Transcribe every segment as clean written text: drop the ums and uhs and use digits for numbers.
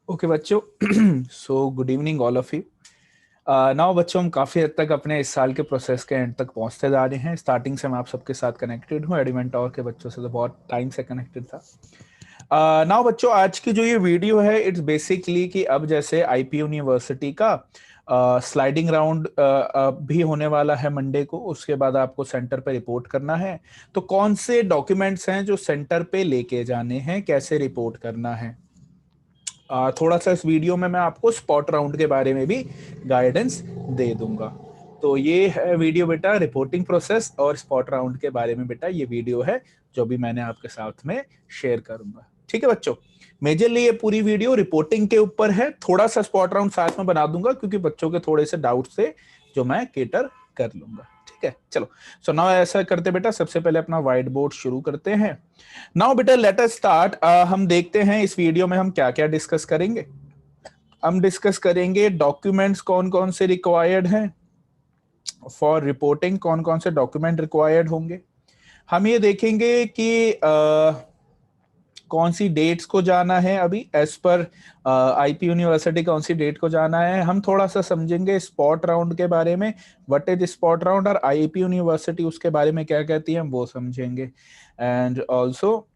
Okay बच्चों, so good evening all of you. Now बच्चों, हम काफ़ी हद तक अपने इस साल के प्रोसेस के एंड तक पहुंचते जा रहे हैं। स्टार्टिंग से मैं आप सबके साथ कनेक्टेड हूँ, एडिमेंटोर के बच्चों से तो बहुत टाइम से कनेक्टेड था। नाउ बच्चों, आज की जो ये वीडियो है इट्स बेसिकली कि अब जैसे आईपी यूनिवर्सिटी का स्लाइडिंग राउंड भी होने वाला है मंडे को। उसके बाद आपको सेंटर पे रिपोर्ट करना है। तो कौन से डॉक्यूमेंट्स हैं जो सेंटर पे लेके जाने हैं, कैसे रिपोर्ट करना है, थोड़ा सा इस वीडियो में मैं आपको स्पॉट राउंड के बारे में भी गाइडेंस दे दूंगा। तो ये है वीडियो बेटा रिपोर्टिंग प्रोसेस और स्पॉट राउंड के बारे में बेटा ये वीडियो है जो भी मैंने आपके साथ में शेयर करूंगा। ठीक है बच्चों, मेजरली ये पूरी वीडियो रिपोर्टिंग के ऊपर है। थोड़ा सा स्पॉट राउंड साथ में बना दूंगा क्योंकि बच्चों के थोड़े से डाउट से जो मैं केटर कर लूंगा। ठीक है, चलो। सो नाउ ऐसा करते बेटा, सबसे पहले अपना व्हाइट बोर्ड शुरू करते हैं। नाउ बेटा लेट अस स्टार्ट। हम देखते हैं इस वीडियो में हम क्या क्या डिस्कस करेंगे। हम डिस्कस करेंगे डॉक्यूमेंट्स कौन कौन से रिक्वायर्ड हैं फॉर रिपोर्टिंग, कौन कौन से डॉक्यूमेंट रिक्वायर्ड होंगे। हम ये देखेंगे कि कौन सी डेट्स को जाना है, अभी एज पर आईपी यूनिवर्सिटी कौन सी डेट को जाना है। हम थोड़ा सा समझेंगे स्पॉट राउंड के बारे में, व्हाट इज स्पॉट राउंड, और आईपी यूनिवर्सिटी उसके बारे में क्या कहती है हम वो समझेंगे। एंड ऑल्सो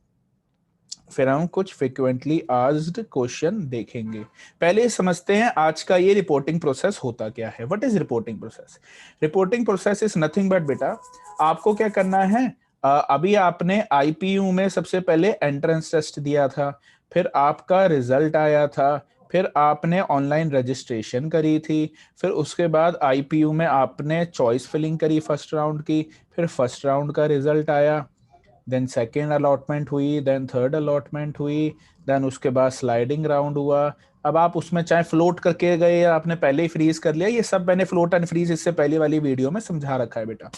फिर हम कुछ फ्रिक्वेंटली आस्क्ड क्वेश्चन देखेंगे। पहले समझते हैं आज का ये रिपोर्टिंग प्रोसेस होता क्या है। What is reporting process? Reporting process is nothing but बेटा, आपको क्या करना है, अभी आपने आईपीयू में सबसे पहले एंट्रेंस टेस्ट दिया था, फिर आपका रिजल्ट आया था, फिर आपने ऑनलाइन रजिस्ट्रेशन करी थी, फिर उसके बाद आईपीयू में आपने चॉइस फिलिंग करी फर्स्ट राउंड की, फिर फर्स्ट राउंड का रिजल्ट आया, देन सेकेंड अलॉटमेंट हुई, देन थर्ड अलॉटमेंट हुई, देन उसके बाद स्लाइडिंग राउंड हुआ। अब आप उसमें चाहे फ्लोट करके गए या आपने पहले ही फ्रीज कर लिया, ये सब मैंने फ्लोट एंड फ्रीज इससे पहले वाली वीडियो में समझा रखा है बेटा।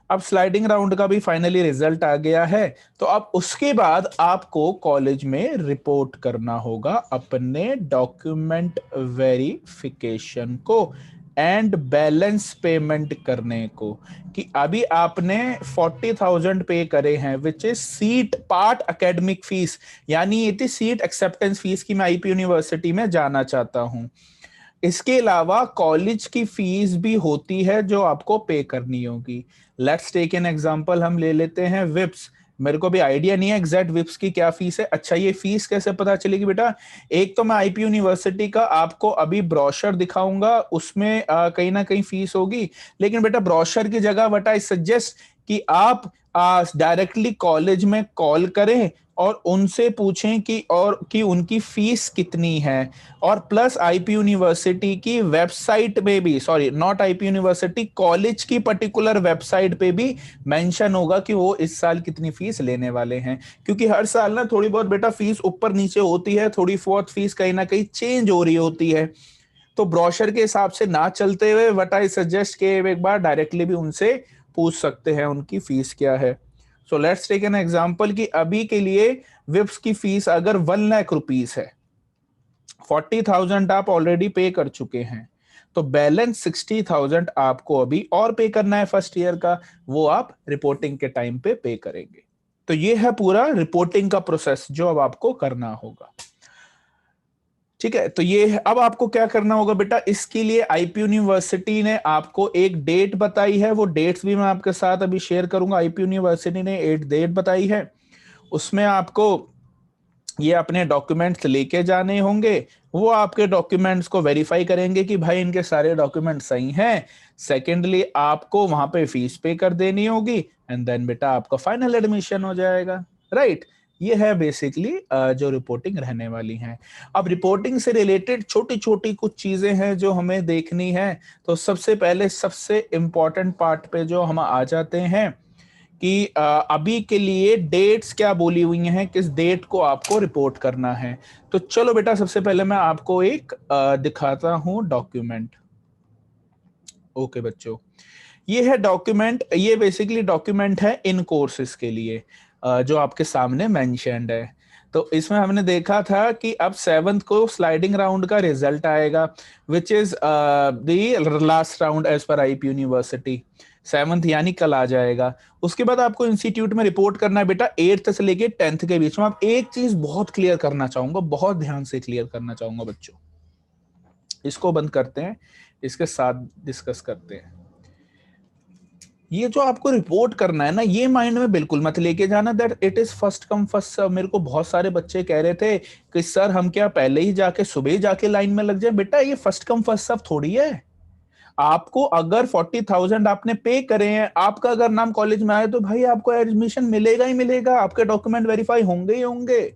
अब स्लाइडिंग राउंड का भी फाइनली रिजल्ट आ गया है, तो अब उसके बाद आपको कॉलेज में रिपोर्ट करना होगा अपने डॉक्यूमेंट वेरिफिकेशन को एंड बैलेंस पेमेंट करने को, कि अभी आपने 40,000 पे करे हैं which is seat part academic fees, यानी ये थी सीट एक्सेप्टेंस फीस की मैं आईपी यूनिवर्सिटी में जाना चाहता हूं। इसके अलावा कॉलेज की फीस भी होती है जो आपको पे करनी होगी। लेट्स टेक एन एग्जांपल, हम ले लेते हैं विप्स। मेरे को भी आइडिया नहीं है एग्जैक्ट विप्स की क्या फीस है। अच्छा, ये फीस कैसे पता चलेगी बेटा? एक तो मैं आईपी यूनिवर्सिटी का आपको अभी ब्रोशर दिखाऊंगा, उसमें कहीं ना कहीं फीस होगी, लेकिन बेटा ब्रोशर की जगह व्हाट आई सजेस्ट कि आप डायरेक्टली कॉलेज में कॉल करें और उनसे पूछें कि उनकी फीस कितनी है। और प्लस आईपी यूनिवर्सिटी की वेबसाइट पे भी, sorry not IP university, college की पर्टिकुलर वेबसाइट पे भी मेंशन होगा कि वो इस साल कितनी फीस लेने वाले हैं। क्योंकि हर साल ना थोड़ी बहुत बेटा फीस ऊपर नीचे होती है, थोड़ी बहुत फीस कहीं ना कहीं चेंज हो रही होती है। तो ब्रोशर के हिसाब से ना चलते हुए व्हाट आई सजेस्ट के एक बार डायरेक्टली भी उनसे पूछ सकते हैं उनकी फीस क्या है। So let's take an example कि अभी के लिए विप्स की फीस अगर 1 लाख रुपीस है, 40,000 आप ऑलरेडी पे कर चुके हैं, तो बैलेंस 60,000 आपको अभी और पे करना है फर्स्ट ईयर का, वो आप रिपोर्टिंग के टाइम पे करेंगे। तो ये है पूरा रिपोर्टिंग का प्रोसेस जो अब आपको करना होगा। ठीक है, तो ये अब आपको क्या करना होगा बेटा, इसके लिए आईपी यूनिवर्सिटी ने आपको एक डेट बताई है, वो डेट्स भी मैं आपके साथ अभी शेयर करूंगा। आईपी यूनिवर्सिटी ने एक डेट बताई है, उसमें आपको ये अपने डॉक्यूमेंट्स लेके जाने होंगे। वो आपके डॉक्यूमेंट्स को वेरीफाई करेंगे कि भाई इनके सारे डॉक्यूमेंट सही हैं। सेकेंडली आपको वहां पे फीस पे कर देनी होगी, एंड देन बेटा आपका फाइनल एडमिशन हो जाएगा। राइट, ये है बेसिकली जो रिपोर्टिंग रहने वाली है। अब रिपोर्टिंग से रिलेटेड छोटी छोटी कुछ चीजें हैं जो हमें देखनी है। तो सबसे पहले सबसे इंपॉर्टेंट पार्ट पे जो हम आ जाते हैं कि अभी के लिए डेट्स क्या बोली हुई हैं, किस डेट को आपको रिपोर्ट करना है। तो चलो बेटा, सबसे पहले मैं आपको एक दिखाता हूं डॉक्यूमेंट। ओके बच्चों, ये है डॉक्यूमेंट, ये बेसिकली डॉक्यूमेंट है इन कोर्सेज के लिए जो आपके सामने मेंशन्ड है। तो इसमें हमने देखा था कि अब 7th को स्लाइडिंग राउंड का रिजल्ट आएगा, which is the last round as per IP university. 7th यानी कल आ जाएगा। उसके बाद आपको इंस्टीट्यूट में रिपोर्ट करना है बेटा 8th से लेके 10th के बीच में। आप एक चीज बहुत क्लियर करना चाहूंगा, बहुत ध्यान से क्लियर करना चाहूंगा बच्चों, इसको बंद करते हैं, इसके साथ डिस्कस करते हैं। ये जो आपको रिपोर्ट करना है ना, ये माइंड में बिल्कुल मत लेके जाना that it is first come first serve. मेरे को बहुत सारे बच्चे कह रहे थे कि सर हम क्या पहले ही जाके सुबह ही जाके लाइन में लग जाए। बेटा ये फर्स्ट कम फर्स्ट सर्व थोड़ी है। आपको अगर 40,000 आपने पे करे हैं, आपका अगर नाम कॉलेज में आए तो भाई आपको एडमिशन मिलेगा ही मिलेगा, आपके डॉक्यूमेंट वेरीफाई होंगे ही होंगे।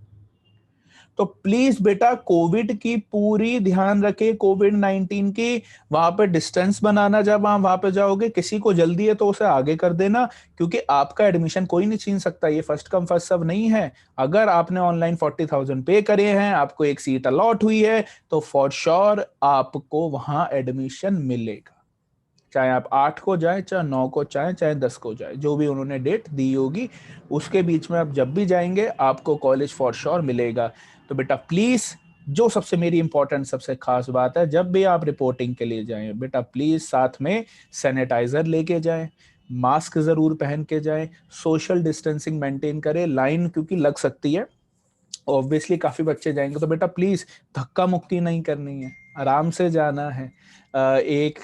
तो प्लीज बेटा कोविड की पूरी ध्यान रखे, कोविड-19 की। वहां पे डिस्टेंस बनाना, जब आप वहां पे जाओगे किसी को जल्दी है तो उसे आगे कर देना, क्योंकि आपका एडमिशन कोई नहीं छीन सकता। ये फर्स्ट कम फर्स्ट सर्व नहीं है। अगर आपने ऑनलाइन 40,000 पे करे हैं, आपको एक सीट अलॉट हुई है, तो फॉर श्योर आपको वहां एडमिशन मिलेगा, चाहे आप 8 को जाए, चाहे 9 को जाए, चाहे 10 को जाए, जो भी उन्होंने डेट दी होगी उसके बीच में आप जब भी जाएंगे आपको कॉलेज फॉर श्योर मिलेगा। तो बेटा प्लीज, जो सबसे मेरी इंपॉर्टेंट सबसे खास बात है, जब भी आप रिपोर्टिंग के लिए जाएं बेटा प्लीज साथ में सैनिटाइजर लेके जाएं, मास्क जरूर पहन के जाएं, सोशल डिस्टेंसिंग मेंटेन करें। लाइन क्योंकि लग सकती है, ऑब्वियसली काफी बच्चे जाएंगे, तो बेटा प्लीज धक्का मुक्की नहीं करनी है, आराम से जाना है, एक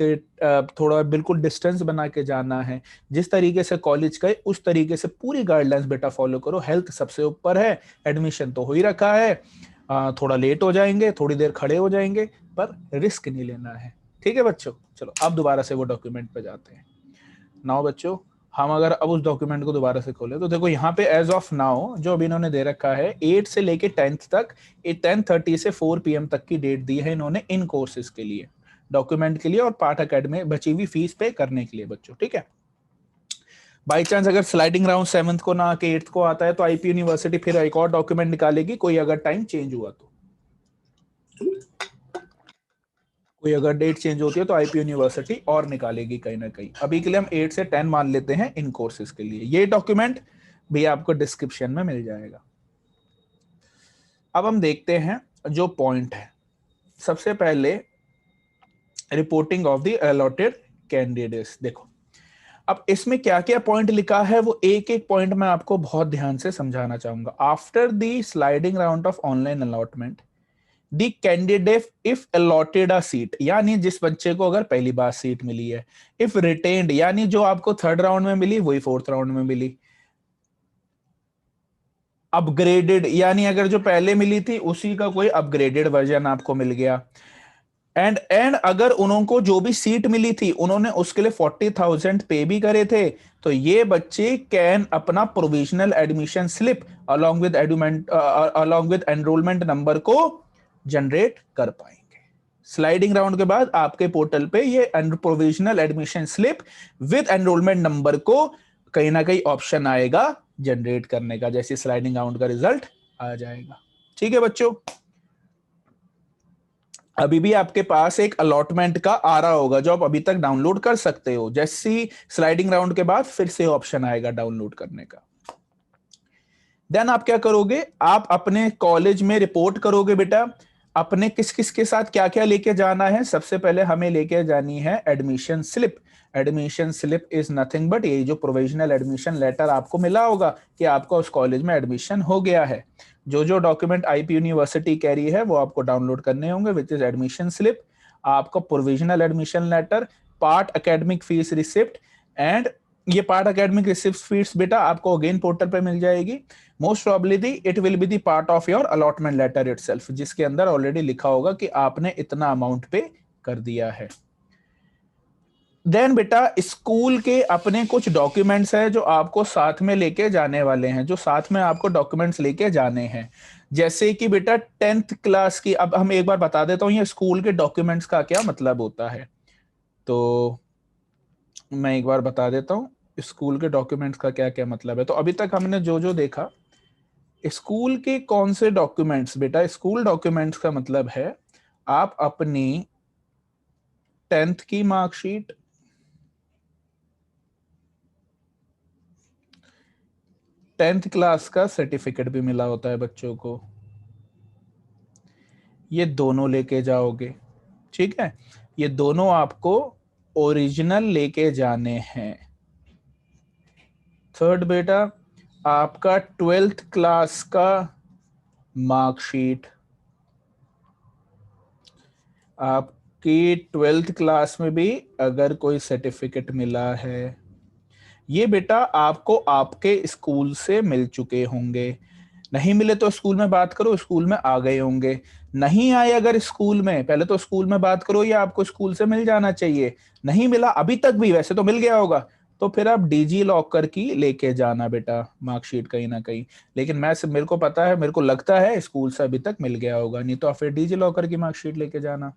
थोड़ा बिल्कुल डिस्टेंस बना के जाना है। जिस तरीके से कॉलेज गए उस तरीके से पूरी गाइडलाइंस बेटा फॉलो करो। हेल्थ सबसे ऊपर है, एडमिशन तो हो ही रखा है, थोड़ा लेट हो जाएंगे, थोड़ी देर खड़े हो जाएंगे, पर रिस्क नहीं लेना है। ठीक है बच्चों, चलो अब दोबारा से वो डॉक्यूमेंट पे जाते हैं। नाउ बच्चों, हम अगर अब उस डॉक्यूमेंट को दोबारा से खोले तो देखो यहाँ पे एज ऑफ नाउ जो अभी इन्होंने दे रखा है 8 से लेके 10th तक, 10:30 से 4 PM तक की डेट दी है इन्होंने इन कोर्सेज के लिए, डॉक्यूमेंट के लिए और पार्ट अकेडमी बची हुई फीस पे करने के लिए बच्चों। ठीक है, बाई चांस अगर स्लाइडिंग राउंड 7th को ना आके 8th को आता है तो आईपी यूनिवर्सिटी फिर एक और डॉक्यूमेंट निकालेगी, कोई अगर टाइम चेंज हुआ तो, कोई अगर डेट चेंज होती है तो आईपी यूनिवर्सिटी और निकालेगी कहीं ना कहीं। अभी के लिए हम 8 से 10 मान लेते हैं इन कोर्सेज के लिए। ये डॉक्यूमेंट भी आपको डिस्क्रिप्शन में मिल जाएगा। अब हम देखते हैं जो पॉइंट है। सबसे पहले reporting of the allotted candidates. देखो अब इसमें क्या क्या पॉइंट लिखा है, वो एक एक पॉइंट मैं आपको बहुत ध्यान से समझाना चाहूंगा। After the sliding round of online allotment, the candidate if allotted a seat, यानी जिस बच्चे को अगर पहली बार सीट मिली है, इफ रिटेन्ड यानी जो आपको थर्ड राउंड में मिली वही फोर्थ राउंड में मिली, अपग्रेडेड यानी अगर जो पहले मिली थी उसी का कोई अपग्रेडेड वर्जन आपको मिल गया, एंड अगर उनको जो भी सीट मिली थी उन्होंने उसके लिए 40,000 पे भी करे थे, तो ये बच्चे कैन अपना provisional admission slip along with enrolment number को जनरेट कर पाएंगे। स्लाइडिंग राउंड के बाद आपके पोर्टल पे ये provisional admission slip with enrolment number को कहीं ना कहीं ऑप्शन आएगा जनरेट करने का, जैसे स्लाइडिंग राउंड का रिजल्ट आ जाएगा। ठीक है बच्चों, अभी भी आपके पास एक अलॉटमेंट का आ रहा होगा जो आप अभी तक डाउनलोड कर सकते हो। जैसी स्लाइडिंग राउंड के बाद फिर से ऑप्शन आएगा डाउनलोड करने का। देन आप क्या करोगे, आप अपने कॉलेज में रिपोर्ट करोगे बेटा, अपने किस किस के साथ क्या क्या लेके जाना है। सबसे पहले हमें लेके जानी है admission slip. Admission slip is nothing but ये जो प्रोविजनल एडमिशन लेटर आपको मिला होगा कि आपका उस कॉलेज में एडमिशन हो गया है। जो जो डॉक्यूमेंट आईपी यूनिवर्सिटी कह रही है वो आपको डाउनलोड करने होंगे, विच इज एडमिशन स्लिप, आपका provisional admission letter, part academic fees receipt, and ये पार्ट एकेडमिक रिसिप्ट फीस बेटा आपको अगेन पोर्टल पे मिल जाएगी। Most probably it will be the part of your allotment letter itself, जिसके अंदर ऑलरेडी लिखा होगा कि आपने इतना अमाउंट पे कर दिया है। देन बेटा स्कूल के अपने कुछ डॉक्यूमेंट्स हैं जो आपको साथ में लेके जाने वाले हैं, जो साथ में आपको डॉक्यूमेंट्स लेके जाने हैं। जैसे कि बेटा 10th क्लास की, अब हम एक बार बता देता हूँ ये स्कूल के डॉक्यूमेंट्स का क्या मतलब होता है, तो मैं एक बार बता देता हूँ स्कूल के डॉक्यूमेंट्स का क्या क्या मतलब है। तो अभी तक हमने जो जो देखा, स्कूल के कौन से डॉक्यूमेंट्स, बेटा स्कूल डॉक्यूमेंट्स का मतलब है आप अपनी 10th की मार्कशीट, 10th क्लास का सर्टिफिकेट भी मिला होता है बच्चों को, ये दोनों लेके जाओगे। ठीक है, ये दोनों आपको ओरिजिनल लेके जाने हैं। थर्ड बेटा आपका 12th क्लास का मार्कशीट, आपकी 12th क्लास में भी अगर कोई सर्टिफिकेट मिला है, ये बेटा आपको आपके स्कूल से मिल चुके होंगे। नहीं मिले तो स्कूल में बात करो, स्कूल में आ गए होंगे। नहीं आए अगर स्कूल में, पहले तो स्कूल में बात करो, या आपको स्कूल से मिल जाना चाहिए। नहीं मिला अभी तक भी, वैसे तो मिल गया होगा, तो फिर आप डीजी लॉकर की लेके जाना बेटा मार्कशीट कहीं ना कहीं। लेकिन मेरे को पता है, मेरे को लगता है स्कूल से अभी तक मिल गया होगा, नहीं तो आप फिर डीजी लॉकर की मार्कशीट लेके जाना।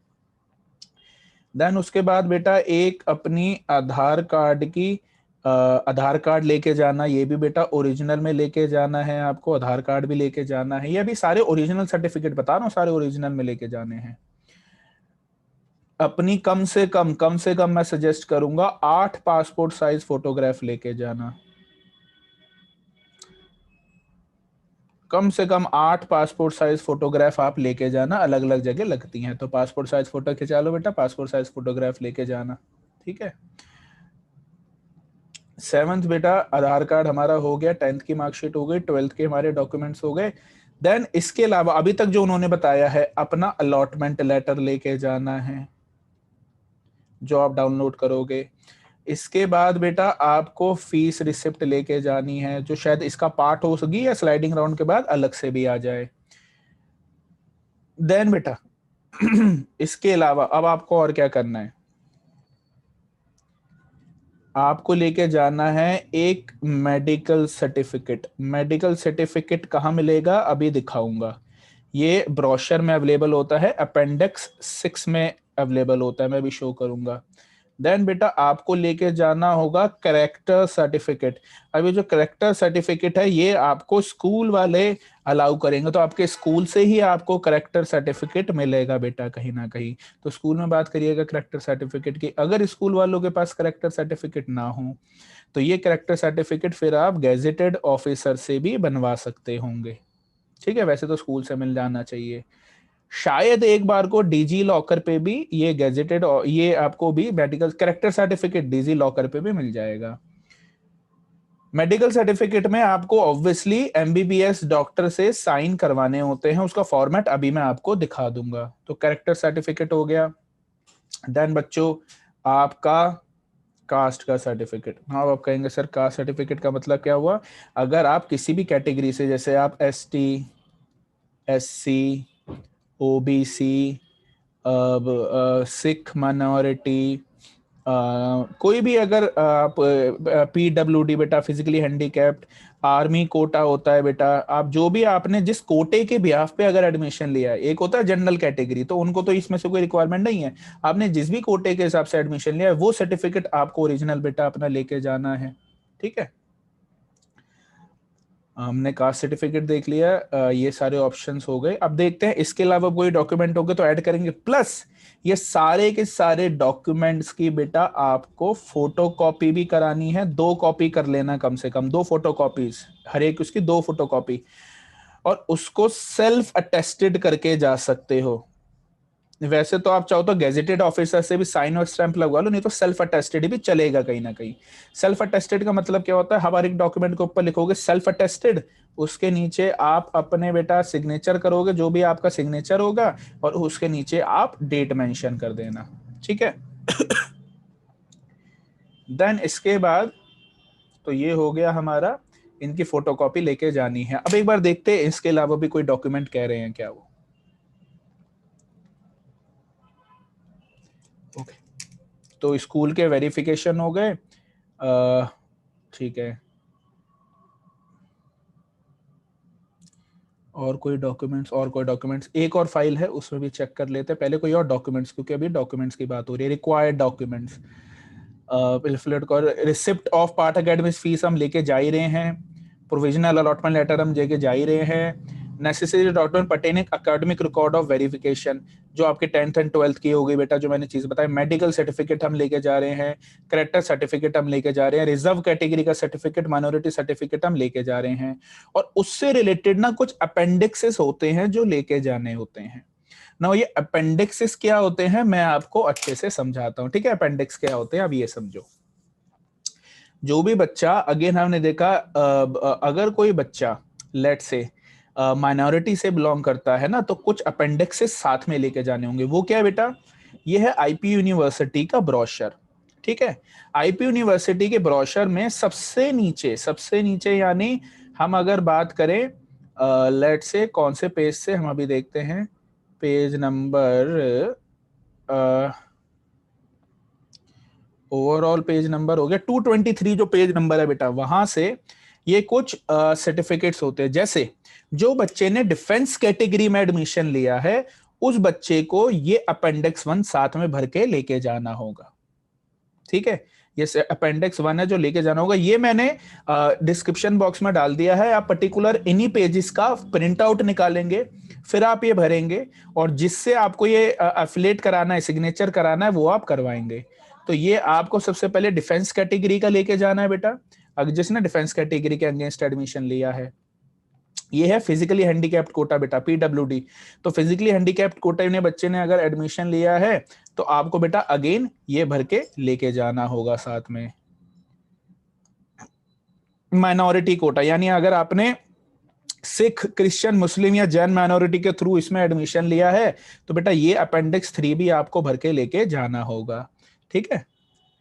देन उसके बाद बेटा एक अपनी आधार कार्ड की आधार कार्ड लेके जाना, ये भी बेटा ओरिजिनल में लेके जाना है आपको। आधार कार्ड भी लेके जाना है, ये भी सारे ओरिजिनल सर्टिफिकेट बता रहा हूँ, सारे ओरिजिनल में लेके जाने हैं। अपनी कम से कम मैं सजेस्ट करूंगा 8 पासपोर्ट साइज फोटोग्राफ लेके जाना। कम से कम 8 पासपोर्ट साइज फोटोग्राफ आप लेके जाना, अलग अलग जगह लगती हैं, तो पासपोर्ट साइज फोटो खिंचा लो बेटा, पासपोर्ट साइज फोटोग्राफ लेके जाना। ठीक है। 7th बेटा आधार कार्ड हमारा हो गया, 10th की मार्कशीट हो गई, 12th के हमारे डॉक्यूमेंट्स हो गए। देन इसके अलावा अभी तक जो उन्होंने बताया है, अपना अलॉटमेंट लेटर लेके जाना है जो आप डाउनलोड करोगे। इसके बाद बेटा आपको फीस रिसिप्ट लेके जानी है, जो शायद इसका पार्ट हो सकी या स्लाइडिंग राउंड के बाद अलग से भी आ जाए। देन बेटा इसके अलावा अब आपको और क्या करना है, आपको लेके जाना है एक मेडिकल सर्टिफिकेट। मेडिकल सर्टिफिकेट कहाँ मिलेगा अभी दिखाऊंगा। ये ब्रोशर में अवेलेबल होता है, अपेंडिक्स 6 में अवेलेबल होता है, मैं भी शो करूंगा। देन बेटा आपको लेके जाना होगा करेक्टर सर्टिफिकेट। अभी जो करेक्टर सर्टिफिकेट है ये आपको स्कूल वाले अलाउ करेंगे, तो आपके स्कूल से ही आपको करेक्टर सर्टिफिकेट मिलेगा बेटा कहीं ना कहीं। तो स्कूल में बात करिएगा करेक्टर सर्टिफिकेट की। अगर स्कूल वालों के पास करेक्टर सर्टिफिकेट ना हो तो ये करेक्टर सर्टिफिकेट फिर आप गेजेटेड ऑफिसर से भी बनवा सकते होंगे। ठीक है, वैसे तो स्कूल से मिल जाना चाहिए। शायद एक बार को डीजी लॉकर पे भी ये गेजेटेड, ये आपको भी medical character certificate DG locker पे भी मिल जाएगा। मेडिकल सर्टिफिकेट में आपको ऑब्वियसली एमबीबीएस डॉक्टर से साइन करवाने होते हैं, उसका फॉर्मेट अभी मैं आपको दिखा दूंगा। तो करेक्टर सर्टिफिकेट हो गया। देन बच्चों आपका कास्ट का सर्टिफिकेट। हाँ, आप कहेंगे सर कास्ट सर्टिफिकेट का मतलब क्या हुआ। अगर आप किसी भी कैटेगरी से, जैसे आप ST, SC, OBC, Sikh minority, कोई भी, अगर आप पीडब्ल्यूडी बेटा फिजिकली हैंडीकैप्ड, आर्मी कोटा होता है बेटा, आप जो भी आपने जिस कोटे के बिहाफ पे अगर एडमिशन लिया है, एक होता है जनरल कैटेगरी, तो उनको तो इसमें से कोई रिक्वायरमेंट नहीं है। आपने जिस भी कोटे के हिसाब से एडमिशन लिया है वो सर्टिफिकेट आपको ओरिजिनल बेटा अपना लेके जाना है। ठीक है, हमने कास्ट सर्टिफिकेट देख लिया, ये सारे ऑप्शंस हो गए। अब देखते हैं इसके अलावा कोई डॉक्यूमेंट होंगे तो ऐड करेंगे। प्लस ये सारे के सारे डॉक्यूमेंट्स की बेटा आपको फोटो कॉपी भी करानी है, 2 कॉपी कर लेना, कम से कम 2 फोटो कॉपीज, हर एक उसकी 2 फोटो कॉपी। और उसको सेल्फ अटेस्टेड करके जा सकते हो। वैसे तो आप चाहो तो गेजेटेड ऑफिसर से भी साइन और स्टैंप लगवा लो, नहीं तो सेल्फ अटेस्टेड भी चलेगा कहीं ना कहीं। सेल्फ अटेस्टेड का मतलब क्या होता है, हर एक डॉक्यूमेंट के ऊपर लिखोगे सेल्फ अटेस्टेड, उसके नीचे आप अपने बेटा सिग्नेचर करोगे, जो भी आपका सिग्नेचर होगा, और उसके नीचे आप डेट मेंशन कर देना। ठीक है। देन इसके बाद तो ये हो गया हमारा, इनकी फोटोकॉपी लेके जानी है। अब एक बार देखते हैं इसके अलावा भी कोई डॉक्यूमेंट कह रहे हैं क्या वो। ओके, तो स्कूल के वेरिफिकेशन हो गए। ठीक है, और कोई डॉक्यूमेंट्स एक और फाइल है उसमें भी चेक कर लेते हैं पहले, कोई और डॉक्यूमेंट्स, क्योंकि अभी डॉक्यूमेंट्स की बात हो रही है। Required documents, receipt of part academic fees हम लेके जा ही रहे हैं, प्रोविजनल अलॉटमेंट लेटर हम लेके जा ही रहे हैं, necessary document pertaining academic record of verification, जो आपके 10th एंड 12th की हो गई बेटा, जो मैंने चीज बताई। मेडिकल सर्टिफिकेट हम लेके जा रहे हैं, करेक्टर सर्टिफिकेट हम लेके जा रहे हैं, रिजर्व कैटेगरी का सर्टिफिकेट, माइनॉरिटी सर्टिफिकेट हम लेके जा रहे हैं, और उससे रिलेटेड ना कुछ अपेंडिक्सेस होते हैं जो लेके जाने होते हैं ना। ये अपेंडिक्सेस क्या होते हैं मैं आपको अच्छे से समझाता हूँ। ठीक है, अपेंडिक्स क्या होते हैं अब ये समझो। जो भी बच्चा, अगेन हमने देखा अगर कोई बच्चा लेट से माइनॉरिटी से बिलोंग करता है ना, तो कुछ अपेंडिक्सेस साथ में लेके जाने होंगे। वो क्या है बेटा? ये है आईपी यूनिवर्सिटी का ब्रोशर। ठीक है, आईपी यूनिवर्सिटी के ब्रोशर में सबसे नीचे यानी हम अगर बात करें लेट से कौन से पेज से, हम अभी देखते हैं page number, overall page number हो गया 223, जो पेज नंबर है बेटा, वहां से ये कुछ सर्टिफिकेट्स होते हैं। जैसे जो बच्चे ने डिफेंस कैटेगरी में एडमिशन लिया है, उस बच्चे को ये अपेंडिक्स 1 साथ में भर के लेके जाना होगा। ठीक है, ये अपेंडिक्स 1 है जो लेके जाना होगा। ये मैंने डिस्क्रिप्शन बॉक्स में डाल दिया है। आप पर्टिकुलर इन्हीं पेजेस का प्रिंट आउट निकालेंगे, फिर आप ये भरेंगे, और जिससे आपको ये एफिलेट कराना है, सिग्नेचर कराना है, वो आप करवाएंगे। तो ये आपको सबसे पहले डिफेंस कैटेगरी का लेके जाना है बेटा, अगर जिसने डिफेंस कैटेगरी के अगेंस्ट एडमिशन लिया है। ये है फिजिकली हैंडीकैप्ड कोटा बेटा, पीडब्ल्यूडी। तो फिजिकली हैंडीकैप्ड कोटा ने बच्चे ने अगर एडमिशन लिया है, तो आपको बेटा अगेन ये भर के लेके जाना होगा साथ में। माइनॉरिटी कोटा, यानी अगर आपने सिख, क्रिश्चियन, मुस्लिम या जैन माइनॉरिटी के थ्रू इसमें एडमिशन लिया है, तो बेटा ये अपेंडिक्स 3 भी आपको भर के लेके जाना होगा। ठीक है,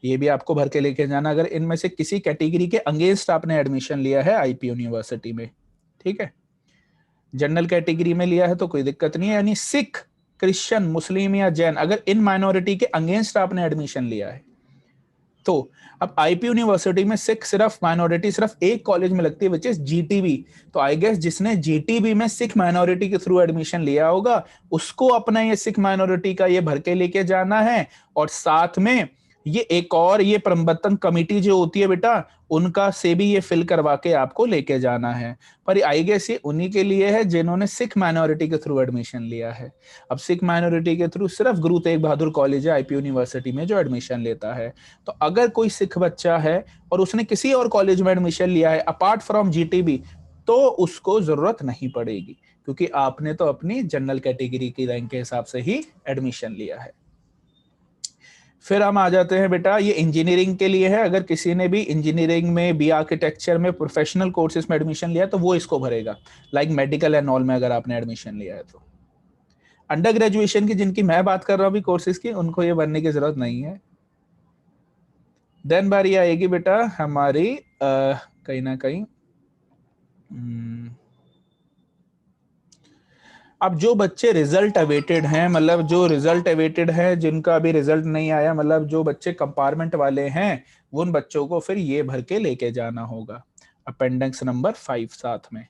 ये भी आपको भर के लेके जाना, अगर इनमें से किसी कैटेगरी के अगेंस्ट आपने एडमिशन लिया है आईपी यूनिवर्सिटी में। ठीक है, जनरल कैटेगरी में लिया है तो कोई दिक्कत नहीं है, यानी सिख, क्रिश्चियन, मुस्लिम या जैन, अगर इन माइनॉरिटी के अगेंस्ट आपने एडमिशन लिया है तो अब आईपी यूनिवर्सिटी में सिख सिर्फ माइनॉरिटी सिर्फ एक कॉलेज में लगती है, विच इज जीटीबी। तो आई गेस जिसने जीटीबी में सिख माइनॉरिटी के थ्रू एडमिशन लिया होगा, उसको अपना ये सिख माइनॉरिटी का ये भर के लेके जाना है। और साथ में ये एक और ये प्रबंधन कमेटी जो होती है बेटा, उनका से भी ये फिल करवा के आपको लेके जाना है। पर आई गेस ये उन्हीं के लिए है जिन्होंने सिख माइनॉरिटी के थ्रू एडमिशन लिया है। अब सिख माइनॉरिटी के थ्रू सिर्फ गुरु तेग बहादुर कॉलेज है आईपी यूनिवर्सिटी में जो एडमिशन लेता है। तो अगर कोई सिख बच्चा है और उसने किसी और कॉलेज में एडमिशन लिया है अपार्ट फ्रॉम जीटीबी, तो उसको जरूरत नहीं पड़ेगी, क्योंकि आपने तो अपनी जनरल कैटेगरी की रैंक के हिसाब से ही एडमिशन लिया है। फिर हम आ जाते हैं बेटा, ये इंजीनियरिंग के लिए है। अगर किसी ने भी इंजीनियरिंग में, बी आर्किटेक्चर में, प्रोफेशनल कोर्सेज में एडमिशन लिया है, तो वो इसको भरेगा। लाइक मेडिकल एंड ऑल में अगर आपने एडमिशन लिया है तो। अंडर ग्रेजुएशन की जिनकी मैं बात कर रहा हूँ अभी कोर्सेज की, उनको ये भरने की जरूरत नहीं है। देन बारी आएगी बेटा हमारी कहीं ना कहीं अब जो बच्चे रिजल्ट अवेटेड हैं, मतलब जो रिजल्ट अवेटेड है, जिनका अभी रिजल्ट नहीं आया, मतलब जो बच्चे कंपार्टमेंट वाले हैं, उन बच्चों को फिर ये भर के लेके जाना होगा अपेंडिक्स नंबर 5 साथ में।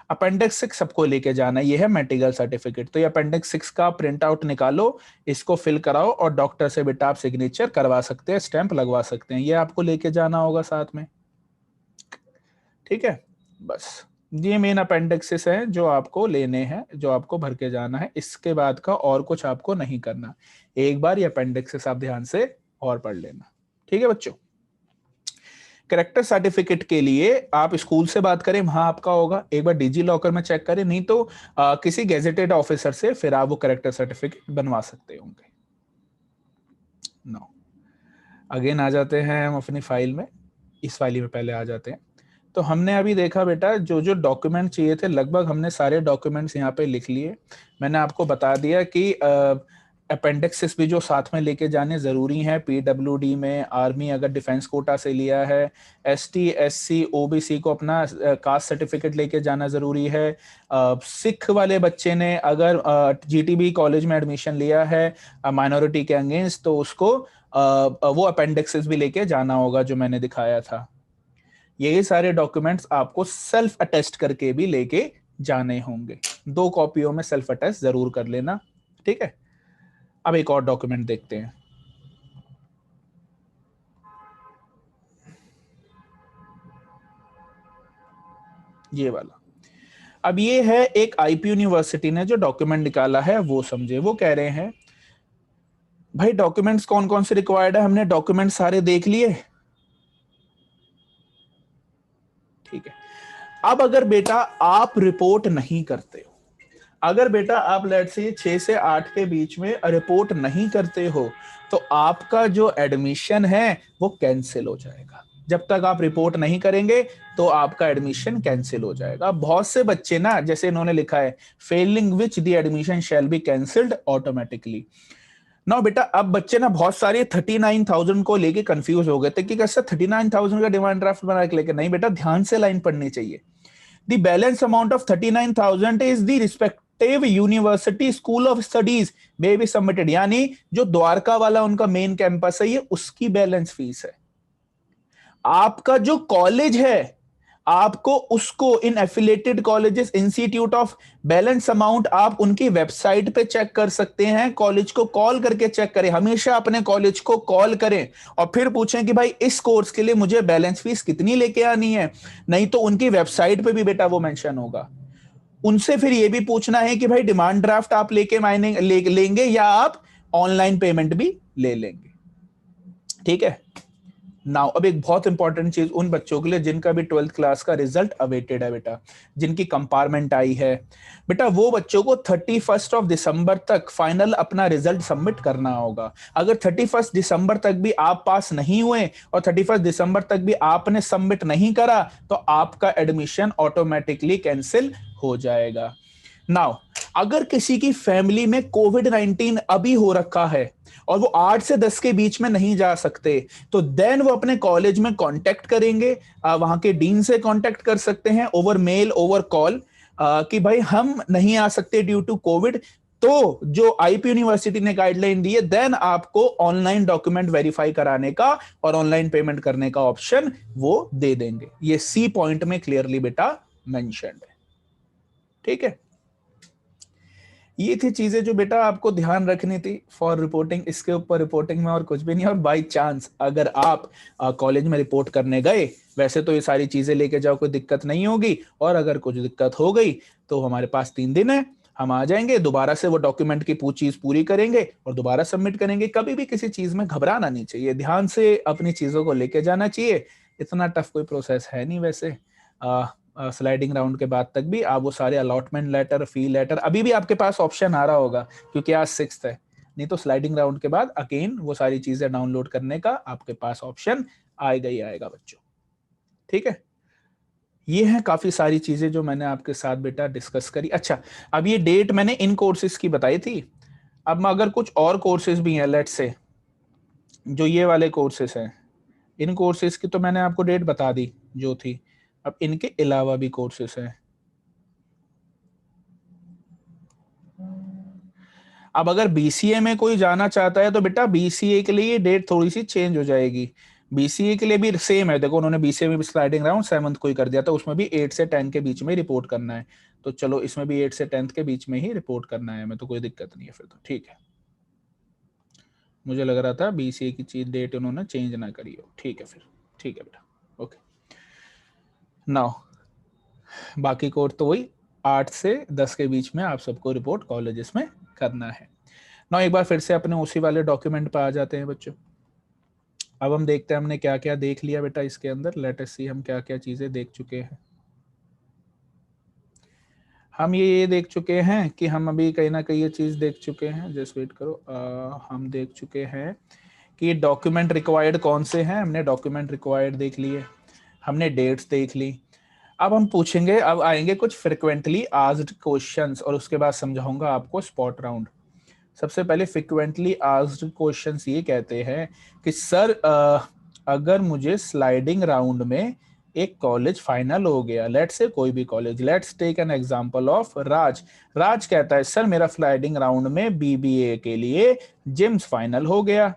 अपेंडिक्स 6 सबको लेके जाना है, ये है मेडिकल सर्टिफिकेट। तो ये अपेंडिक्स 6 का प्रिंट आउट निकालो, इसको फिल कराओ, और डॉक्टर से बेटा आप सिग्नेचर करवा सकते हैं, स्टैंप लगवा सकते हैं, ये आपको लेके जाना होगा साथ में। ठीक है, बस ये मेन अपेंडिक्सेस हैं जो आपको लेने हैं, जो आपको भर के जाना है। इसके बाद का और कुछ आपको नहीं करना। एक बार ये अपेंडिक्सेस आप ध्यान से और पढ़ लेना। ठीक है बच्चों, करेक्टर सर्टिफिकेट के लिए आप स्कूल से बात करें, वहां आपका होगा। एक बार डिजी लॉकर में चेक करें, नहीं तो किसी गेजेटेड ऑफिसर से फिर आप वो करेक्टर सर्टिफिकेट बनवा सकते होंगे। नो, अगेन आ जाते हैं हम अपनी फाइल में, इस फाइल में पहले आ जाते हैं। तो हमने अभी देखा बेटा जो जो डॉक्यूमेंट चाहिए थे, लगभग हमने सारे डॉक्यूमेंट्स यहाँ पे लिख लिए। मैंने आपको बता दिया कि अपेंडिक्सिस भी जो साथ में लेके जाने जरूरी हैं पीडब्ल्यूडी में। आर्मी अगर डिफेंस कोटा से लिया है, एसटी, एससी, ओबीसी को अपना कास्ट सर्टिफिकेट लेके जाना जरूरी है। सिख वाले बच्चे ने अगर जीटीबी कॉलेज में एडमिशन लिया है माइनॉरिटी के अगेंस्ट, तो उसको वो अपेंडिक्सिस भी लेके जाना होगा जो मैंने दिखाया था। यही सारे डॉक्यूमेंट्स आपको सेल्फ अटेस्ट करके भी लेके जाने होंगे। 2 कॉपियों में सेल्फ अटेस्ट जरूर कर लेना। ठीक है, अब एक और डॉक्यूमेंट देखते हैं, ये वाला। अब ये है एक आईपी यूनिवर्सिटी ने जो डॉक्यूमेंट निकाला है, वो समझे। वो कह रहे हैं भाई डॉक्यूमेंट्स कौन कौन से रिक्वायर्ड है, हमने डॉक्यूमेंट सारे देख लिए। ठीक है, अब अगर बेटा आप रिपोर्ट नहीं करते हो, अगर बेटा आप लेट से 6 से 8 के बीच में रिपोर्ट नहीं करते हो, तो आपका जो एडमिशन है वो कैंसिल हो जाएगा। जब तक आप रिपोर्ट नहीं करेंगे तो आपका एडमिशन कैंसिल हो जाएगा। बहुत से बच्चे ना, जैसे इन्होंने लिखा है, Fehling which the admission shall be cancelled automatically. ना बेटा, अब बच्चे ना बहुत सारे 39,000 को लेके कंफ्यूज हो गए थे कि कैसे 39,000 का डिमांड ड्राफ्ट बना के लेके। नहीं बेटा, ध्यान से लाइन पढ़नी चाहिए। The balance amount of 39,000 is the respective university school of studies may be submitted, यानी जो द्वारका वाला उनका मेन कैंपस है, ये उसकी बैलेंस फीस है। आपका जो कॉलेज है, आपको उसको in affiliated colleges institute of balance amount आप उनकी वेबसाइट पे चेक कर सकते हैं। कॉलेज को कॉल करके चेक करें, हमेशा अपने कॉलेज को कॉल करें और फिर पूछें कि भाई इस कोर्स के लिए मुझे बैलेंस फीस कितनी लेके आनी है। नहीं तो उनकी वेबसाइट पे भी बेटा वो मेंशन होगा। उनसे फिर ये भी पूछना है कि भाई डिमांड ड्राफ्ट आप लेंगे या आप ऑनलाइन पेमेंट भी ले लेंगे। ठीक है। नाउ अब एक बहुत इंपॉर्टेंट चीज उन बच्चों के लिए जिनका भी 12th क्लास का रिजल्ट अवेटेड है बेटा, जिनकी कंपार्टमेंट आई है बेटा, वो बच्चों को 31 दिसंबर तक फाइनल अपना रिजल्ट सबमिट करना होगा। अगर 31 दिसंबर तक भी आप पास नहीं हुए और 31 दिसंबर तक भी आपने सबमिट नहीं करा तो आपका एडमिशन ऑटोमेटिकली कैंसिल हो जाएगा। नाउ अगर किसी की फैमिली में कोविड-19 अभी हो रखा है और वो 8 से 10 के बीच में नहीं जा सकते, तो देन वो अपने कॉलेज में कांटेक्ट करेंगे, वहां के डीन से कांटेक्ट कर सकते हैं ओवर मेल ओवर कॉल कि भाई हम नहीं आ सकते ड्यू टू कोविड। तो जो आईपी यूनिवर्सिटी ने गाइडलाइन दी है, देन आपको ऑनलाइन डॉक्यूमेंट वेरीफाई कराने का और ऑनलाइन पेमेंट करने का ऑप्शन वो दे देंगे। ये सी पॉइंट में क्लियरली बेटा मेंशन्ड है। ठीक है। ये थी चीजें जो बेटा आपको ध्यान रखनी थी फॉर रिपोर्टिंग। इसके ऊपर रिपोर्टिंग में और कुछ भी नहीं। और बाय चांस अगर आप कॉलेज में रिपोर्ट करने गए, वैसे तो ये सारी चीजें लेके जाओ, कोई दिक्कत नहीं होगी। और अगर कुछ दिक्कत हो गई तो हमारे पास 3 दिन है, हम आ जाएंगे, दोबारा से वो डॉक्यूमेंट की चीज पूरी करेंगे और दोबारा सबमिट करेंगे। कभी भी किसी चीज में घबराना नहीं चाहिए, ध्यान से अपनी चीजों को लेके जाना चाहिए। इतना टफ कोई प्रोसेस है नहीं वैसे। स्लाइडिंग राउंड के बाद तक भी आप वो सारे अलॉटमेंट लेटर, फी लेटर, अभी भी आपके पास ऑप्शन आ रहा होगा क्योंकि आज 6th है। नहीं तो स्लाइडिंग राउंड के बाद अगेन वो सारी चीजें डाउनलोड करने का आपके पास ऑप्शन आएगा ही आएगा बच्चों। ठीक है। ये है काफी सारी चीजें जो मैंने आपके साथ बेटा डिस्कस करी। अच्छा, अब ये डेट मैंने इन कोर्सेज की बताई थी। अब अगर कुछ और कोर्सेज भी हैं, लेट्स से जो ये वाले कोर्सेज हैं, इन कोर्सेज की तो मैंने आपको डेट बता दी जो थी। अब इनके अलावा भी कोर्सेज हैं। अब अगर बीसीए में कोई जाना चाहता है तो बेटा बीसीए के लिए डेट थोड़ी सी चेंज हो जाएगी। बीसीए के लिए भी सेम है, देखो उन्होंने बीसीए में भी स्लाइडिंग राउंड 7th को ही कर दिया था, उसमें भी 8 से 10 के बीच में रिपोर्ट करना है। तो चलो इसमें भी 8 से 10 के बीच में ही रिपोर्ट करना है हमें, तो कोई दिक्कत नहीं है फिर तो। ठीक है, मुझे लग रहा था बीसीए की चीज डेट उन्होंने चेंज ना करी हो। ठीक है फिर, ठीक है बेटा, ओके। नाउ बाकी कोर्स तो वही 8 से 10 के बीच में आप सबको रिपोर्ट कॉलेजेस में करना है। ना एक बार फिर से अपने उसी वाले डॉक्यूमेंट पर आ जाते हैं बच्चों। अब हम देखते हैं हमने क्या क्या देख लिया बेटा इसके अंदर। लेट अस सी हम क्या क्या चीजें देख चुके हैं। हम ये देख चुके हैं कि हम अभी कहीं ना कहीं ये चीज देख चुके हैं। जस्ट वेट करो, हम देख चुके हैं कि डॉक्यूमेंट रिक्वायर्ड कौन से हैं। हमने डॉक्यूमेंट रिक्वायर्ड देख लिए, हमने डेट्स देख ली। अब हम पूछेंगे, अब आएंगे कुछ फ्रिक्वेंटली आस्क्ड क्वेश्चंस और उसके बाद समझाऊंगा आपको स्पॉट राउंड। सबसे पहले फ्रिक्वेंटली आस्क्ड क्वेश्चंस ये कहते हैं कि सर अगर मुझे स्लाइडिंग राउंड में एक कॉलेज फाइनल हो गया, लेट्स से कोई भी college, let's take an example of Raj. Raj कहता है सर मेरा स्लाइडिंग राउंड में बीबीए के लिए जिम्स फाइनल हो गया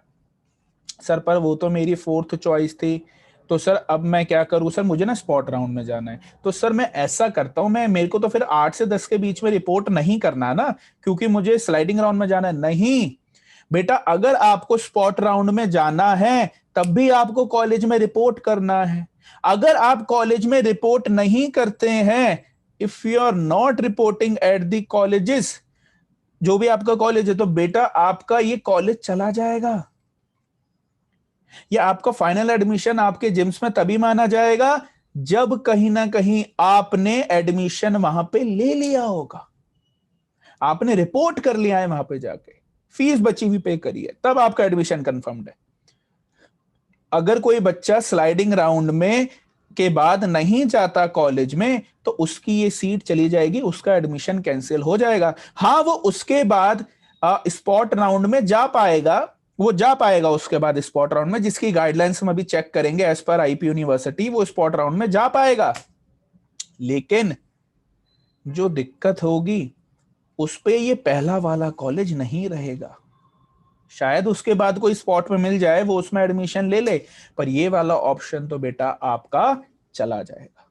सर, पर वो तो मेरी 4th चॉइस थी। तो सर अब मैं क्या करूं सर, मुझे ना स्पॉट राउंड में जाना है। तो सर मैं ऐसा करता हूं, मैं मेरे को तो फिर 8 से 10 के बीच में रिपोर्ट नहीं करना ना, क्योंकि मुझे स्लाइडिंग राउंड में जाना है। नहीं बेटा, अगर आपको स्पॉट राउंड में जाना है तब भी आपको कॉलेज में रिपोर्ट करना है। अगर आप कॉलेज में रिपोर्ट नहीं करते हैं, if you are not reporting at the colleges, जो भी आपका कॉलेज है, तो बेटा आपका ये कॉलेज चला जाएगा। या आपका फाइनल एडमिशन आपके जिम्स में तभी माना जाएगा जब कहीं ना कहीं आपने एडमिशन वहां पे ले लिया होगा, आपने रिपोर्ट कर लिया है वहां पे जाके, फीस बची हुई पे करी है, तब आपका एडमिशन कंफर्म्ड है। अगर कोई बच्चा स्लाइडिंग राउंड में के बाद नहीं जाता कॉलेज में तो उसकी ये सीट चली जाएगी, उसका एडमिशन कैंसिल हो जाएगा। हाँ, वो उसके बाद स्पॉट राउंड में जा पाएगा, वो जा पाएगा उसके बाद स्पॉट राउंड में, जिसकी गाइडलाइंस हम अभी चेक करेंगे एज पर आईपी यूनिवर्सिटी, वो स्पॉट राउंड में जा पाएगा। लेकिन जो दिक्कत होगी उस पे ये पहला वाला कॉलेज नहीं रहेगा। शायद उसके बाद कोई स्पॉट में मिल जाए, वो उसमें एडमिशन ले ले, पर ये वाला ऑप्शन तो बेटा आपका चला जाएगा।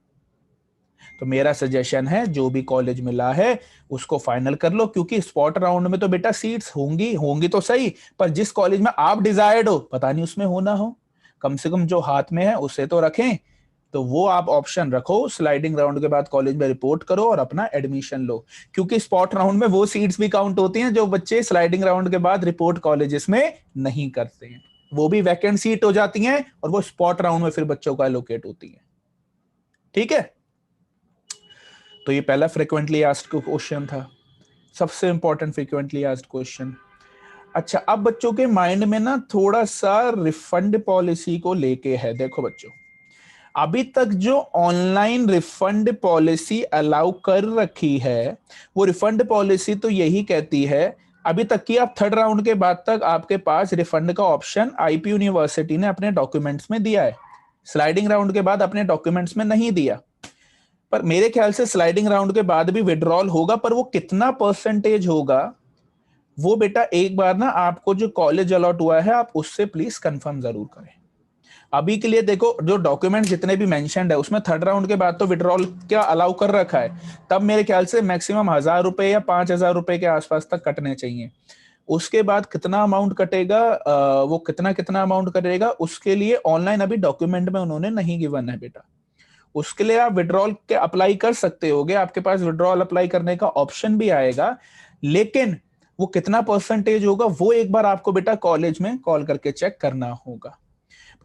तो मेरा सजेशन है जो भी कॉलेज मिला है उसको फाइनल कर लो, क्योंकि स्पॉट राउंड में तो बेटा सीट्स होंगी होंगी तो सही, पर जिस कॉलेज में आप डिजायर्ड हो पता नहीं उसमें हो ना हो, कम से कम जो हाथ में है उसे तो रखें। तो वो आप ऑप्शन रखो, स्लाइडिंग राउंड के बाद कॉलेज में रिपोर्ट करो और अपना एडमिशन लो, क्योंकि स्पॉट राउंड में वो सीट्स भी काउंट होती हैं जो बच्चे स्लाइडिंग राउंड के बाद रिपोर्ट कॉलेजेस में नहीं करते हैं, वो भी वैकेंट सीट हो जाती हैं और वो स्पॉट राउंड में फिर बच्चों का एलोकेट होती है। ठीक है, तो ये पहला फ्रिक्वेंटली आस्क्ड क्वेश्चन था, सबसे इंपॉर्टेंट फ्रिक्वेंटली आस्क्ड क्वेश्चन। अच्छा, अब बच्चों के माइंड में ना थोड़ा सा रिफंड पॉलिसी को लेके है। देखो बच्चों, अभी तक जो ऑनलाइन रिफंड पॉलिसी अलाउ कर रखी है, वो रिफंड पॉलिसी तो यही कहती है अभी तक कि आप थर्ड राउंड के बाद तक आपके पास रिफंड का ऑप्शन आईपी यूनिवर्सिटी ने अपने डॉक्यूमेंट्स में दिया है, स्लाइडिंग राउंड के बाद अपने डॉक्यूमेंट्स में नहीं दिया। पर मेरे ख्याल से स्लाइडिंग राउंड के बाद भी विड्रॉल होगा, पर वो कितना परसेंटेज होगा वो बेटा एक बार ना आपको जो कॉलेज अलॉट हुआ है आप उससे प्लीज कंफर्म जरूर करें। अभी के लिए देखो, जो डॉक्यूमेंट जितने भी मेंशन्ड है उसमें थर्ड राउंड के बाद तो विड्रॉल क्या अलाउ कर रखा है, तब मेरे ख्याल से मैक्सिमम 1,000 रुपए या 5,000 रुपए के आसपास तक कटने चाहिए। उसके बाद कितना अमाउंट कटेगा, वो कितना कितना अमाउंट कटेगा उसके लिए ऑनलाइन अभी डॉक्यूमेंट में उन्होंने नहीं गिवन है बेटा। उसके लिए आप विड्रॉल के अप्लाई कर सकते होगे, आपके पास विड्रॉल अप्लाई करने का ऑप्शन भी आएगा, लेकिन वो कितना परसेंटेज होगा वो एक बार आपको बेटा कॉलेज में कॉल करके चेक करना होगा।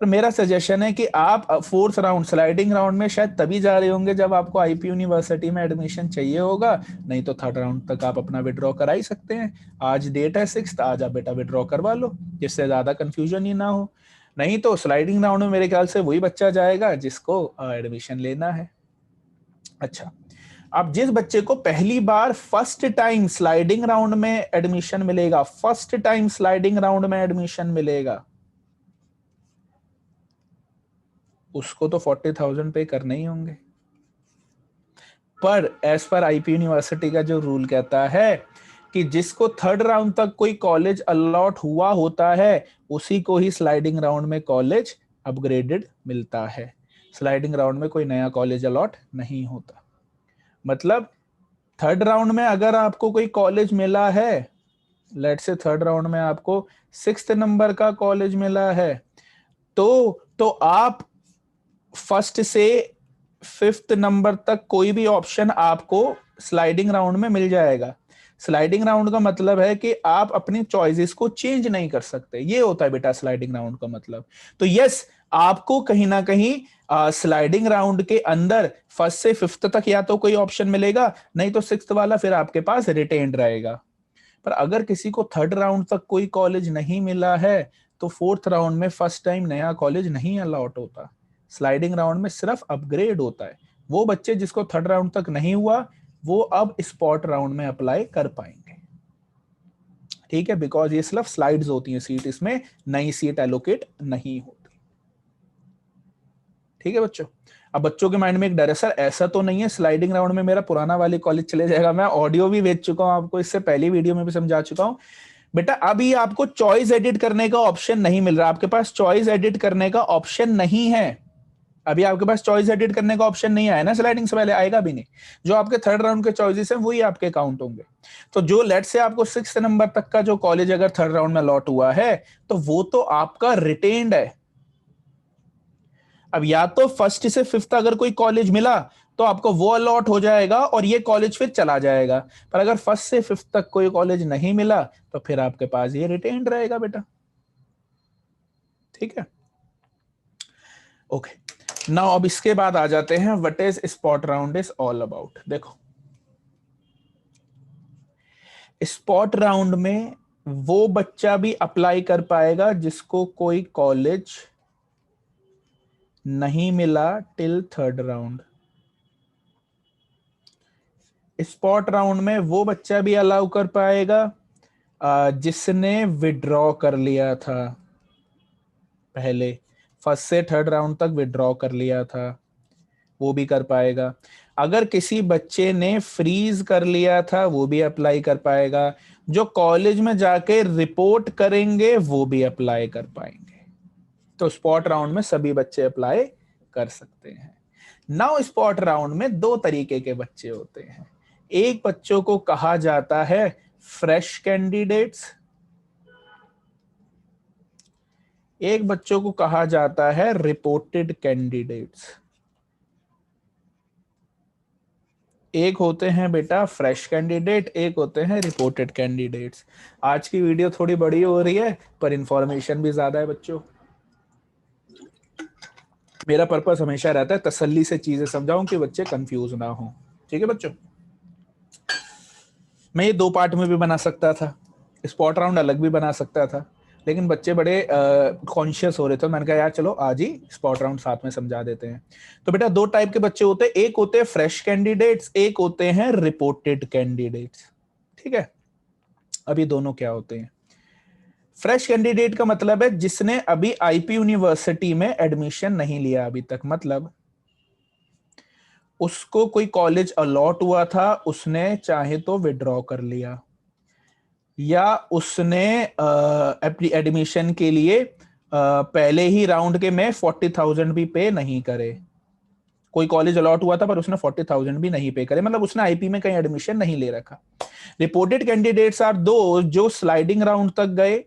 पर मेरा सजेशन है कि आप फोर्थ राउंड स्लाइडिंग राउंड में शायद तभी जा रहे होंगे जब आपको आईपी यूनिवर्सिटी में एडमिशन चाहिए होगा, नहीं तो थर्ड राउंड तक आप अपना विड्रॉ करा ही सकते हैं। आज डेट है 6, आज आप बेटा विड्रॉ करवा लो, जिससे ज्यादा कंफ्यूजन ही ना हो। नहीं तो स्लाइडिंग राउंड में मेरे ख्याल से वही बच्चा जाएगा जिसको एडमिशन लेना है। अच्छा, अब जिस बच्चे को पहली बार फर्स्ट टाइम स्लाइडिंग राउंड में एडमिशन मिलेगा, फर्स्ट टाइम स्लाइडिंग राउंड में एडमिशन मिलेगा, उसको तो 40,000 पे करने ही होंगे। पर एज पर आईपी यूनिवर्सिटी का जो रूल कहता है कि जिसको थर्ड राउंड तक कोई कॉलेज अलॉट हुआ होता है उसी को ही स्लाइडिंग राउंड में कॉलेज अपग्रेडेड मिलता है। स्लाइडिंग राउंड में कोई नया कॉलेज अलॉट नहीं होता। मतलब थर्ड राउंड में अगर आपको कोई कॉलेज मिला है, लेट से थर्ड राउंड में आपको 6th नंबर का कॉलेज मिला है, तो आप फर्स्ट से 5th नंबर तक कोई भी ऑप्शन आपको स्लाइडिंग राउंड में मिल जाएगा। स्लाइडिंग राउंड का मतलब है कि आप अपनी चॉइसेस को चेंज नहीं कर सकते, ये होता है बेटा स्लाइडिंग राउंड का मतलब। तो यस, आपको कहीं ना कहीं स्लाइडिंग राउंड के अंदर फर्स्ट से 5th तक या तो कोई ऑप्शन मिलेगा, नहीं तो 6th वाला फिर आपके पास रिटेन्ड रहेगा। पर अगर किसी को थर्ड राउंड तक कोई कॉलेज नहीं मिला है तो फोर्थ राउंड में फर्स्ट टाइम नया कॉलेज नहीं अलॉट होता, स्लाइडिंग राउंड में सिर्फ अपग्रेड होता है। वो बच्चे जिसको थर्ड राउंड तक नहीं हुआ वो अब स्पॉट राउंड में अप्लाई कर पाएंगे। ठीक है, बिकॉज ये सिर्फ स्लाइड्स होती हैं सीट, इसमें नई सीट एलोकेट नहीं होती। ठीक है बच्चों, अब बच्चों के माइंड में एक डर है, सर ऐसा तो नहीं है स्लाइडिंग राउंड में मेरा पुराना वाले कॉलेज चले जाएगा? मैं ऑडियो भी भेज चुका हूं आपको, इससे पहली वीडियो में भी समझा चुका हूं बेटा। अभी आपको चॉइस एडिट करने का ऑप्शन नहीं मिल रहा, आपके पास चॉइस एडिट करने का ऑप्शन नहीं है। अभी आपके पास चॉइस एडिट करने का ऑप्शन नहीं आया ना, स्लाइडिंग से पहले आएगा भी नहीं। जो आपके थर्ड राउंड के चॉइसेस हैं वही आपके काउंट होंगे। तो जो लेट से आपको 6th नंबर तक का जो कॉलेज अगर थर्ड राउंड में अलॉट हुआ है तो वो तो आपका रिटेन्ड है। अब या तो फर्स्ट से 5th अगर कोई कॉलेज मिला तो आपको वो अलॉट हो जाएगा और ये कॉलेज फिर चला जाएगा, पर अगर फर्स्ट से 5th तक कोई कॉलेज नहीं मिला तो फिर आपके पास ये रिटेन्ड रहेगा बेटा। ठीक है, ओके। नाउ अब इसके बाद आ जाते हैं what is spot round is all about. देखो, स्पॉट राउंड में वो बच्चा भी अप्लाई कर पाएगा जिसको कोई कॉलेज नहीं मिला till third round. Spot round में वो बच्चा भी अलाउ कर पाएगा जिसने विड्रॉ कर लिया था पहले, फर्स्ट से थर्ड राउंड तक विड्रॉ कर लिया था, वो भी कर पाएगा। अगर किसी बच्चे ने फ्रीज कर लिया था वो भी अप्लाई कर पाएगा। जो कॉलेज में जाके रिपोर्ट करेंगे वो भी अप्लाई कर पाएंगे। तो स्पॉट राउंड में सभी बच्चे अप्लाई कर सकते हैं। नाउ स्पॉट राउंड में दो तरीके के बच्चे होते हैं। एक बच्चों को कहा जाता है फ्रेश कैंडिडेट्स, एक बच्चों को कहा जाता है रिपोर्टेड कैंडिडेट्स। एक होते हैं बेटा फ्रेश कैंडिडेट, एक होते हैं रिपोर्टेड कैंडिडेट्स। आज की वीडियो थोड़ी बड़ी हो रही है पर इंफॉर्मेशन भी ज्यादा है बच्चों। मेरा पर्पस हमेशा रहता है तसल्ली से चीजें समझाऊं कि बच्चे कंफ्यूज ना हो। ठीक है बच्चों, मैं ये दो पार्ट में भी बना सकता था, स्पॉट राउंड अलग भी बना सकता था, लेकिन बच्चे बड़े कॉन्शियस हो रहे थे, मैंने कहा यार चलो आज ही स्पॉट राउंड साथ में समझा देते हैं। तो बेटा दो टाइप के बच्चे होते हैं, एक होते हैं फ्रेश कैंडिडेट्स, एक होते हैं रिपोर्टेड कैंडिडेट्स। ठीक है, अभी दोनों क्या होते हैं? फ्रेश कैंडिडेट का मतलब है जिसने अभी आईपी यूनिवर्सिटी में एडमिशन नहीं लिया अभी तक, मतलब उसको कोई कॉलेज अलॉट हुआ था, उसने चाहे तो विड्रॉ कर लिया, या उसने अपनी एडमिशन के लिए पहले ही राउंड के में 40,000 भी पे नहीं करे। कोई कॉलेज अलॉट हुआ था पर उसने 40,000 भी नहीं पे करे, मतलब उसने आईपी में कहीं एडमिशन नहीं ले रखा। रिपोर्टेड कैंडिडेट्स आर दो जो स्लाइडिंग राउंड तक गए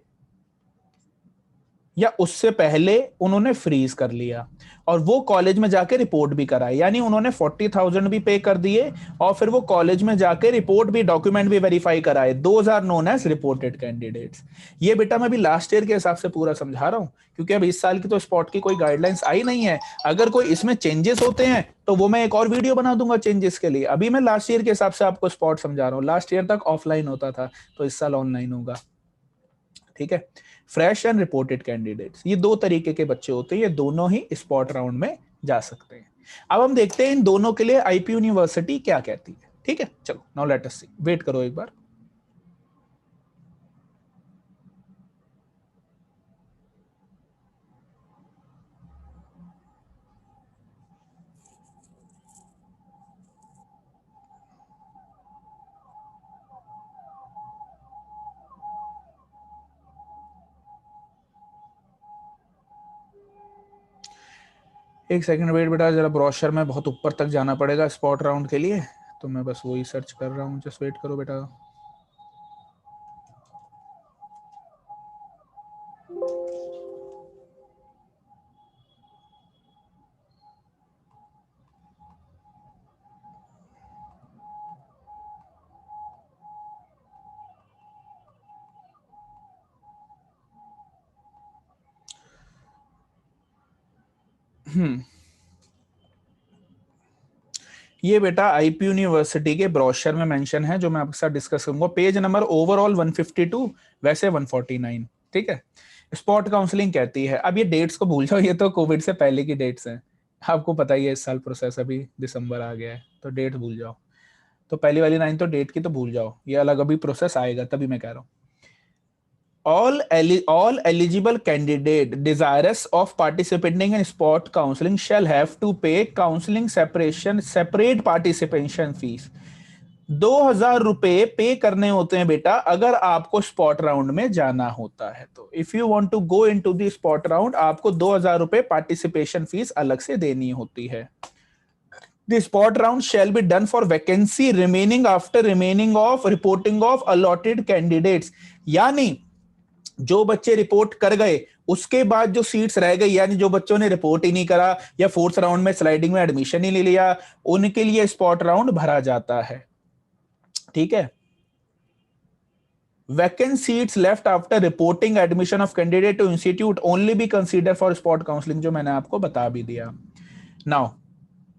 या उससे पहले उन्होंने फ्रीज कर लिया और वो कॉलेज में जाके रिपोर्ट भी कराई, यानी उन्होंने 40,000 भी पे कर दिए और फिर वो कॉलेज में जाके रिपोर्ट भी, डॉक्यूमेंट भी वेरीफाई कराए। Those are known as reported candidates. ये बेटा मैं भी लास्ट ईयर के हिसाब से पूरा समझा रहा हूं क्योंकि अब इस साल की तो स्पॉट की कोई गाइडलाइंस आई नहीं है। अगर कोई इसमें चेंजेस होते हैं तो वो मैं एक और वीडियो बना दूंगा चेंजेस के लिए। अभी मैं लास्ट ईयर के हिसाब से आपको स्पॉट समझा रहा हूँ। लास्ट ईयर तक ऑफलाइन होता था तो इस साल ऑनलाइन होगा। ठीक है, फ्रेश एंड रिपोर्टेड कैंडिडेट्स, ये दो तरीके के बच्चे होते हैं, ये दोनों ही स्पॉट राउंड में जा सकते हैं। अब हम देखते हैं इन दोनों के लिए आईपी यूनिवर्सिटी क्या कहती है। ठीक है, चलो नाउ लेट अस सी, वेट करो एक बार। एक सेकंड वेट बेटा, जरा ब्रोशर में बहुत ऊपर तक जाना पड़ेगा स्पॉट राउंड के लिए, तो मैं बस वही सर्च कर रहा हूँ, जस्ट वेट करो बेटा। ये बेटा आईपी यूनिवर्सिटी के ब्रोशर में मेंशन है जो मैं आपके साथ डिस्कस करूंगा। पेज नंबर ओवरऑल 152, वैसे 149। ठीक है, स्पॉट काउंसलिंग कहती है, अब ये डेट्स को भूल जाओ, ये तो कोविड से पहले की डेट्स हैं, आपको पता ही है इस साल प्रोसेस, अभी दिसंबर आ गया है तो डेट भूल जाओ। तो पहली वाली लाइन तो डेट की तो भूल जाओ, ये अलग अभी प्रोसेस आएगा, तभी मैं कह रहा हूँ। All eligible candidate desirous of participating in sport counseling shall have to pay counseling separate participation fees। 2,000 रुपए पे करने होते हैं बेटा अगर आपको स्पॉट राउंड में जाना होता है तो। If you want to go into the spot round आपको 2,000 रुपए पार्टिसिपेशन फीस अलग से देनी होती है। The spot round shall be done for vacancy remaining after remaining of reporting of allotted candidates। यानी जो बच्चे रिपोर्ट कर गए उसके बाद जो सीट्स रह गई, यानी जो बच्चों ने रिपोर्ट ही नहीं करा या फोर्थ राउंड में स्लाइडिंग में एडमिशन ही ले लिया, उनके लिए स्पॉट राउंड भरा जाता है। ठीक है, vacant seats left after reporting admission of candidate to institute only be considered for spot counseling, जो मैंने आपको बता भी दिया। नाउ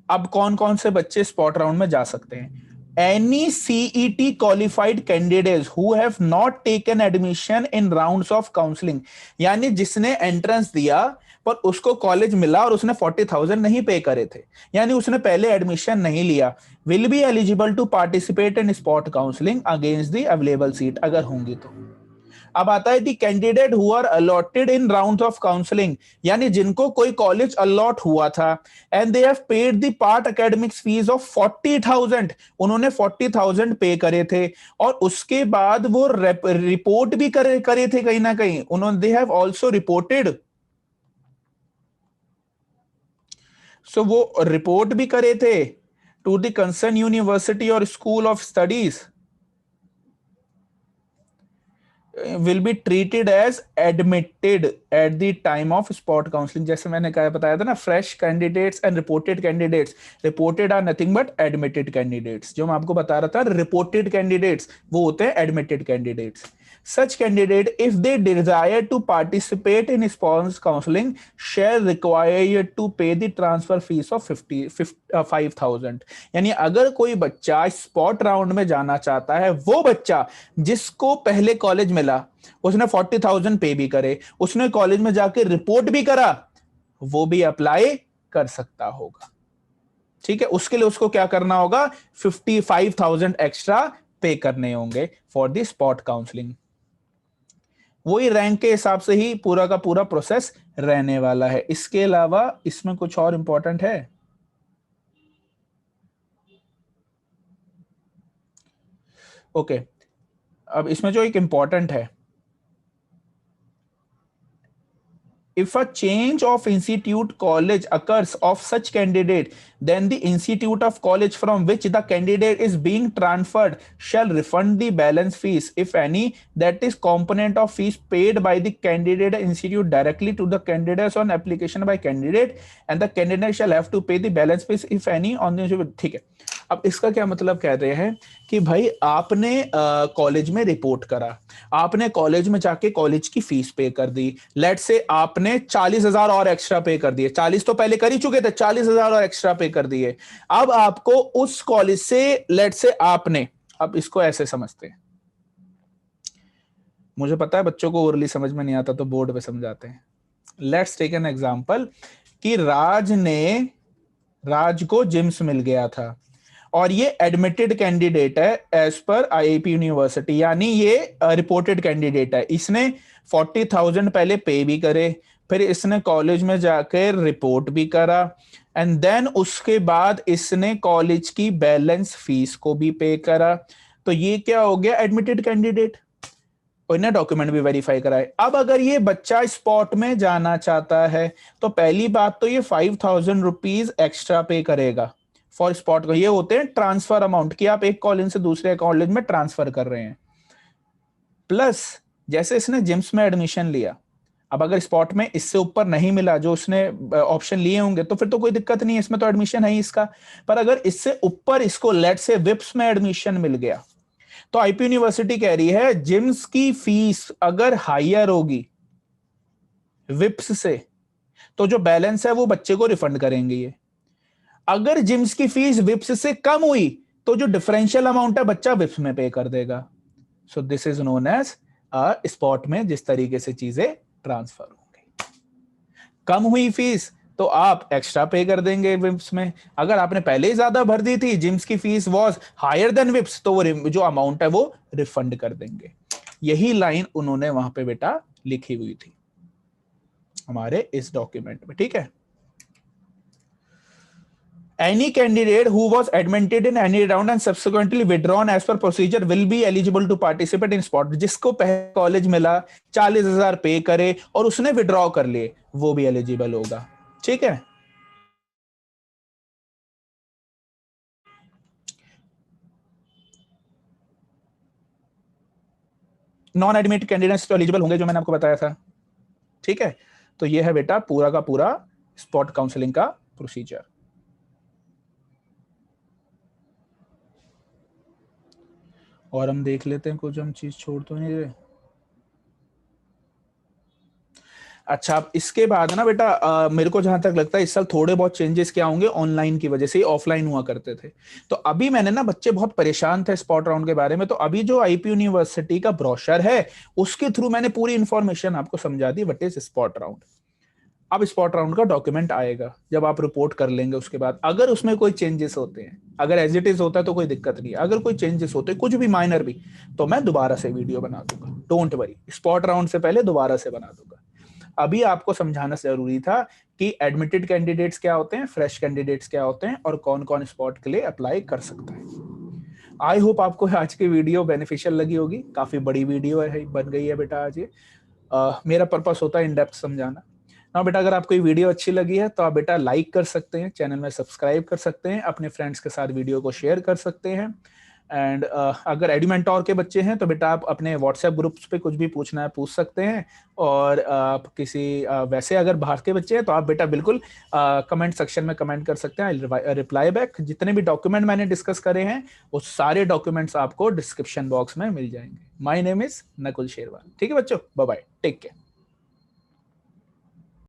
अब कौन कौन से बच्चे स्पॉट राउंड में जा सकते हैं? Any CET qualified candidates who have not taken admission in rounds of counseling, यानी जिसने एंट्रेंस दिया पर उसको कॉलेज मिला और उसने 40,000 नहीं पे करे थे, यानी उसने पहले एडमिशन नहीं लिया, will be eligible to participate in spot counselling against the available seat, अगर होंगी तो। अब आता है the candidate who are allotted in round of counselling, यानी जिनको कोई कॉलेज अलॉट हुआ था and they have paid the part academics fees of 40,000, उन्होंने 40,000 पे करे थे और उसके बाद वो रिपोर्ट भी करे थे कहीं ना कहीं, उन्होंने दे हैव आल्सो रिपोर्टेड, सो वो रिपोर्ट भी करे थे टू द कंसर्न यूनिवर्सिटी और school of studies, will be treated as admitted at the time of spot counseling। जैसे मैंने कहा बताया था ना, fresh candidates and reported candidates, reported are nothing but admitted candidates, जो मैं आपको बता रहा था reported candidates वो होते हैं admitted candidates। Such candidate, if they desire to participate in spot counseling, shall require to pay the transfer fees of 5,000। यानी अगर कोई बच्चा स्पॉट राउंड में जाना चाहता है, वो बच्चा जिसको पहले कॉलेज मिला, उसने 40,000 पे भी करे, उसने कॉलेज में जाके रिपोर्ट भी करा, वो भी अप्लाई कर सकता होगा। ठीक है, उसके लिए उसको क्या करना होगा, 55,000 एक्स्ट्रा पे करने होंगे फॉर द स्पॉट काउंसलिंग। वही रैंक के हिसाब से ही पूरा का पूरा प्रोसेस रहने वाला है। इसके अलावा इसमें कुछ और इंपॉर्टेंट है? ओके, अब इसमें जो एक इंपॉर्टेंट है, if a change of institute college occurs of such candidate, then the institute of college from which the candidate is being transferred shall refund the balance fees, if any, that is component of fees paid by the candidate institute directly to the candidates on application by candidate, and the candidate shall have to pay the balance fees if any on the। ठीक है, अब इसका क्या मतलब कह रहे हैं कि भाई आपने कॉलेज में रिपोर्ट करा, आपने कॉलेज में जाके कॉलेज की फीस पे कर दी, लेट से आपने 40,000 और एक्स्ट्रा पे कर दिए, 40 तो पहले कर ही चुके थे, 40,000 और एक्स्ट्रा पे कर दिए। अब आपको उस कॉलेज से लेट से आपने, अब इसको ऐसे समझते हैं, मुझे पता है बच्चों को ओरली समझ में नहीं आता तो बोर्ड पे समझाते हैं। लेट्स टेक एन एग्जांपल कि राज को जिम्स मिल गया था और ये एडमिटेड कैंडिडेट है एज पर आईआईपी यूनिवर्सिटी, यानी ये रिपोर्टेड कैंडिडेट है, इसने 40,000 पहले पे भी करे, फिर इसने कॉलेज में जाकर रिपोर्ट भी करा, एंड देन उसके बाद इसने कॉलेज की बैलेंस फीस को भी पे करा, तो ये क्या हो गया, एडमिटेड कैंडिडेट, और इन्हें डॉक्यूमेंट भी वेरीफाई कराए। अब अगर ये बच्चा स्पॉट में जाना चाहता है तो पहली बात तो ये 5,000 रुपीज एक्स्ट्रा पे करेगा फॉर स्पॉट। ये होते हैं ट्रांसफर अमाउंट, कि आप एक कॉलेज से दूसरे कॉलेज में ट्रांसफर कर रहे हैं। प्लस जैसे इसने जिम्स में एडमिशन लिया, अब अगर स्पॉट में इससे ऊपर नहीं मिला जो उसने ऑप्शन लिए होंगे तो फिर तो कोई दिक्कत नहीं है, इसमें तो एडमिशन है ही इसका। पर अगर इससे ऊपर इसको लेट से विप्स में एडमिशन मिल गया तो आईपी यूनिवर्सिटी कह रही है जिम्स की फीस अगर हायर होगी विप्स से तो जो बैलेंस है वो बच्चे को रिफंड करेंगे ये। अगर जिम्स की फीस विप्स से कम हुई तो जो डिफरेंशियल अमाउंट है बच्चा विप्स में पे कर देगा। So this is known as spot में जिस तरीके से चीजें ट्रांसफर होंगी। कम हुई फीस तो आप एक्स्ट्रा पे कर देंगे विप्स में, अगर आपने पहले ही ज्यादा भर दी थी, जिम्स की फीस वाज हायर देन विप्स, तो वो जो अमाउंट है वो रिफंड कर देंगे। यही लाइन उन्होंने वहां पे बेटा लिखी हुई थी हमारे इस डॉक्यूमेंट में। ठीक है, any candidate who was admitted in any round and subsequently withdrawn as per procedure will be eligible to participate in spot। जिसको पहले कॉलेज मिला 40,000 पे करे और उसने विड्रॉ कर लिए वो भी एलिजिबल होगा। ठीक है, नॉन एडमिट कैंडिडेट्स तो एलिजिबल होंगे जो मैंने आपको बताया था। ठीक है, तो ये है बेटा पूरा का पूरा स्पॉट काउंसलिंग का प्रोसीजर। और हम देख लेते हैं कुछ हम चीज छोड़ तो नहीं रहे। अच्छा, अब इसके बाद ना बेटा मेरे को जहां तक लगता है इस साल थोड़े बहुत चेंजेस क्या होंगे ऑनलाइन की वजह से, ऑफलाइन हुआ करते थे। तो अभी मैंने ना, बच्चे बहुत परेशान थे स्पॉट राउंड के बारे में, तो अभी जो आईपी यूनिवर्सिटी का ब्रोशर है उसके थ्रू मैंने पूरी इंफॉर्मेशन आपको समझा दी व्हाट इज स्पॉट राउंड। अब स्पॉट राउंड का डॉक्यूमेंट आएगा जब आप रिपोर्ट कर लेंगे। उसके बाद अगर उसमें कोई चेंजेस होते हैं, अगर एज इट इज होता है तो कोई दिक्कत नहीं, अगर कोई चेंजेस होते हैं कुछ भी माइनर भी, तो मैं दोबारा से वीडियो बना दूंगा, डोंट वरी, स्पॉट राउंड से पहले दोबारा से बना दूंगा। अभी आपको समझाना जरूरी था कि एडमिटेड कैंडिडेट्स क्या होते हैं, फ्रेश कैंडिडेट्स क्या होते हैं, और कौन कौन स्पॉट के लिए अप्लाई कर सकता है। आई होप आपको आज की वीडियो बेनिफिशियल लगी होगी। काफी बड़ी वीडियो है, बन गई है बेटा आज ये। मेरा पर्पस होता है इन डेप्थ समझाना ना बेटा। अगर आपको ये वीडियो अच्छी लगी है तो आप बेटा लाइक कर सकते हैं, चैनल में सब्सक्राइब कर सकते हैं, अपने फ्रेंड्स के साथ वीडियो को शेयर कर सकते हैं। एंड अगर एडुमेंटोर के बच्चे हैं तो बेटा आप अपने व्हाट्सएप ग्रुप्स पे कुछ भी पूछना है पूछ सकते हैं। और आप किसी वैसे अगर बाहर के बच्चे हैं तो आप बेटा बिल्कुल कमेंट सेक्शन में कमेंट कर सकते हैं, आई रिप्लाई बैक। जितने भी डॉक्यूमेंट मैंने डिस्कस करे हैं वो सारे डॉक्यूमेंट्स आपको डिस्क्रिप्शन बॉक्स में मिल जाएंगे। My name is Nakul Sherwal. ठीक है बच्चों, बाय बाय, टेक केयर।